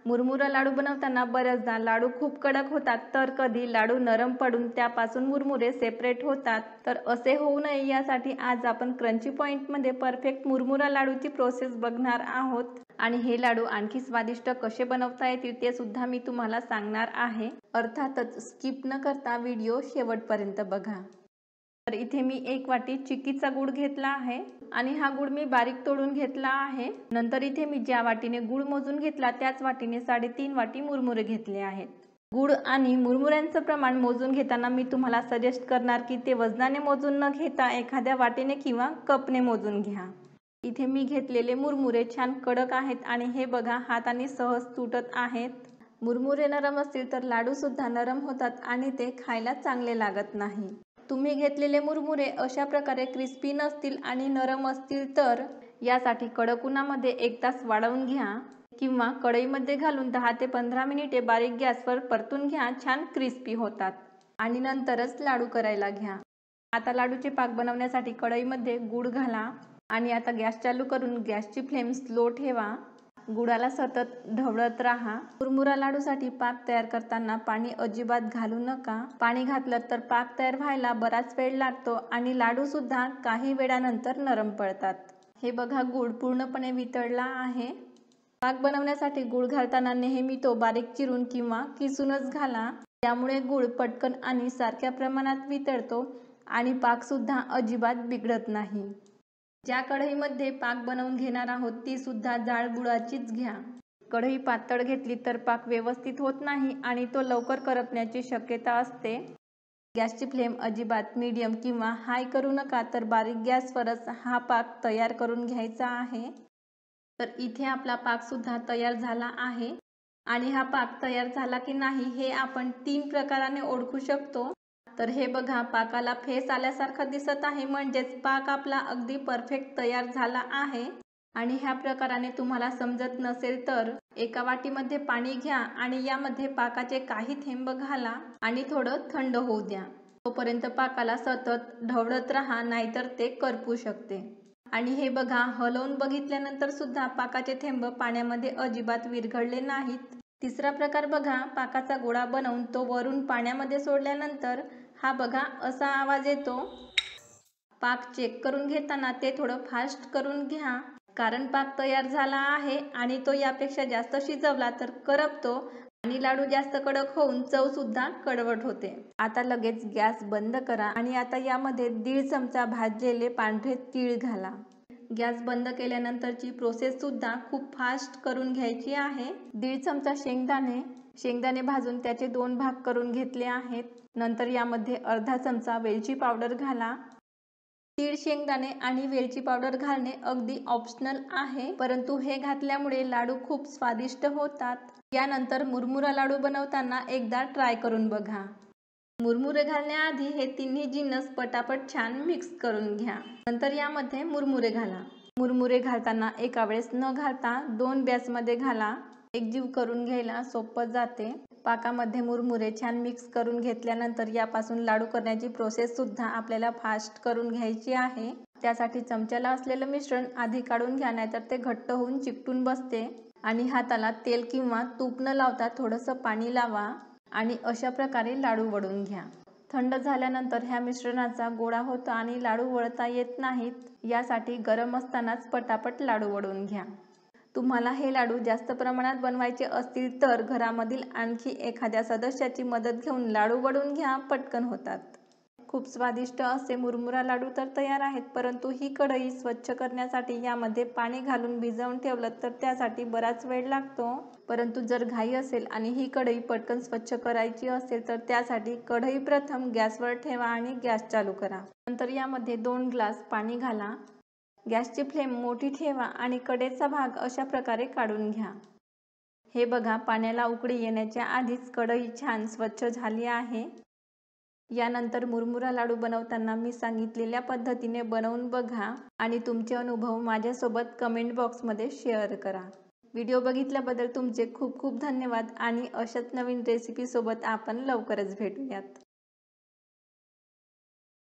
मुरमुरा लाडू बनवताना बऱ्याचदा लाडू खूप कडक होतात, तर कधी लाडू नरम पडून त्यापासून मुरमुरे सेपरेट होतात। तर असे होऊ नये यासाठी आज आपण क्रंची पॉइंटमध्ये परफेक्ट मुरमुरा लाडूची प्रोसेस बघणार आहोत आणि हे लाडू आणखी स्वादिष्ट कसे बनवता येतील ते सुद्धा मी तुम्हाला सांगणार आहे। अर्थातच स्किप न करता व्हिडिओ शेवटपर्यंत बघा। तर इथे मी 1 वाटी चिक्कीचा गुळ घेतला आहे आणि हा गुळ मी बारीक तोडून घेतला आहे। नंतर इथे मी ज्या वाटीने गुळ मोजून घेतला त्याच वाटीने 3.5 वाटी मुरमुरे घेतले आहेत। गुळ आणि मुरमुऱ्यांचं प्रमाण मोजून घेताना मी तुम्हाला सजेस्ट करणार की ते वजनाने मोजून न घेता एखाद्या वाटीने किंवा कपने मोजून घ्या। इथे मी घेतलेले मुरमुरे छान कडक आहेत आणि हे बघा हाताने सहज तुटत आहेत। मुरमुरे नरम असतील तर लाडू सुद्धा नरम होतात आणि ते खायला चांगले लागत नाही। तुम्ही घेतलेले मुरमुरे अशा प्रकारे क्रिस्पी नसतील आणि नरम असतील तर यासाठी कडक उन्हामध्ये 1 तास वाळवून घ्या किंवा कढईमध्ये घालून 10 ते 15 मिनिटे बारीक गॅसवर परतून घ्या। छान क्रिस्पी होतात आणि नंतरच लाडू करायला घ्या। आता लाडूचे पाक बनवण्यासाठी कढईमध्ये गूळ घाला आणि आता गॅस चालू करून गॅसची फ्लेम स्लो ठेवा। गुळाला सतत ढवळत राहा। मुरमुरा लाडूसाठी पाक तयार करताना पाणी अजिबात घालू नका। पाणी घातलं तर पाक तयार व्हायला बराच वेळ लागतो आणि लाडू सुद्धा काही वेळानंतर नरम पडतात। हे बघा गूळ पूर्णपणे वितळला आहे। पाक बनवण्यासाठी गूळ घालताना नेहमी तो बारीक चिरून किंवा किसूनच घाला। त्यामुळे गूळ पटकन आणि सारख्या प्रमाणात वितळतो आणि पाक सुद्धा अजिबात बिघडत नाही। ज्या कढईमध्ये पाक बनवून घेणार आहोत ती सुद्धा जाड बुडाचीच घ्या। कढई पातळ घेतली तर पाक व्यवस्थित होत नाही आणि तो लवकर करपण्याची शक्यता असते। गॅसची फ्लेम अजिबात मीडियम किंवा हाय करू नका, तर बारीक गॅसवरच हा पाक तयार करून घ्यायचा आहे। तर इथे आपला पाक सुद्धा तयार झाला आहे आणि हा पाक तयार झाला की नाही हे आपण 3 प्रकाराने ओळखू शकतो। तर हे बघा पाकाला फेस आल्यासारखं दिसत आहे, म्हणजेच पाक आपला अगदी परफेक्ट तयार झाला आहे। आणि ह्या प्रकाराने तुम्हाला समजत नसेल तर एका वाटीमध्ये पाणी घ्या आणि यामध्ये पाकाचे काही थेंब घाला आणि थोडं थंड होऊ द्या। तोपर्यंत पाकाला सतत ढवळत राहा, नाहीतर ते करपू शकते। आणि हे बघा हलवून बघितल्यानंतर सुद्धा पाकाचे थेंब पाण्यामध्ये अजिबात विरघळले नाहीत। तिसरा प्रकार बघा, पाकाचा गोळा बनवून तो वरून पाण्यामध्ये सोडल्यानंतर हा बघा असा आवाज येतो। पाक चेक करून घेताना ते थोडं फास्ट करून घ्या, कारण पाक तयार झाला आहे आणि तो यापेक्षा जास्त शिजवला तर करपतो आणि लाडू जास्त कडक होऊन चव सुद्धा कडवट होते। आता लगेच गॅस बंद करा आणि आता यामध्ये 1.5 चमचा भाजलेले पांढरे तीळ घाला। गॅस बंद केल्यानंतरची प्रोसेस सुद्धा खूप फास्ट करून घ्यायची आहे। 1.5 चमचा शेंगदाणे भाजून त्याचे 2 भाग करून घेतले आहेत। नंतर यामध्ये अर्धा चमचा वेलची पावडर घाला। तीळ, शेंगदाणे आणि वेलची पावडर घालणे अगदी ऑप्शनल आहे, परंतु हे घातल्यामुळे लाडू खूप स्वादिष्ट होतात। यानंतर मुरमुरा लाडू बनवताना एकदा ट्राय करून बघा। मुरमुरे घालण्याआधी हे तिन्ही जिन्नस पटापट छान मिक्स करून घ्या। नंतर यामध्ये मुरमुरे घाला। मुरमुरे घालताना एका वेळेस न घालता 2 बॅचमध्ये घाला, एकजीव करून घ्यायला सोपं जाते। पाकामध्ये मुरमुरे छान मिक्स करून घेतल्यानंतर यापासून लाडू करण्याची प्रोसेस सुद्धा आपल्याला फास्ट करून घ्यायची आहे। त्यासाठी चमच्याला असलेलं मिश्रण आधी काढून घ्या, नाहीतर ते घट्ट होऊन चिकटून बसते। आणि हाताला तेल किंवा तूप न लावता थोडंसं पाणी लावा आणि अशा प्रकारे लाडू वळून घ्या। थंड झाल्यानंतर ह्या मिश्रणाचा गोळा होतो आणि लाडू वळता येत नाहीत, यासाठी गरम असतानाच पटापट लाडू वळून घ्या। तुम्हाला हे लाडू जास्त प्रमाणात बनवायचे असतील तर घरामधील आणखी एखाद्या सदस्याची मदत घेऊन लाडू वळून घ्या, पटकन होतात। खूप स्वादिष्ट असे मुरमुरा लाडू तर तयार आहेत, परंतु ही कढई स्वच्छ करण्यासाठी यामध्ये पाणी घालून भिजवून ठेवलं तर त्यासाठी बराच वेळ लागतो। परंतु जर घाई असेल आणि ही कढई पटकन स्वच्छ करायची असेल तर त्यासाठी कढई प्रथम गॅसवर ठेवा आणि गॅस चालू करा। नंतर यामध्ये 2 ग्लास पाणी घाला। गॅसची फ्लेम मोठी ठेवा आणि कडेचा भाग अशा प्रकारे काढून घ्या। हे बघा पाण्याला उकळी येण्याच्या आधीच कढई छान स्वच्छ झाली आहे। यानंतर मुरमुरा लाडू बनवताना मी सांगितलेल्या पद्धतीने बनवून बघा आणि तुमचे अनुभव माझ्यासोबत कमेंट बॉक्समध्ये शेअर करा। व्हिडिओ बघितल्याबद्दल तुमचे खूप खूप धन्यवाद आणि अशाच नवीन रेसिपी सोबत आपण लवकरच भेटूयात।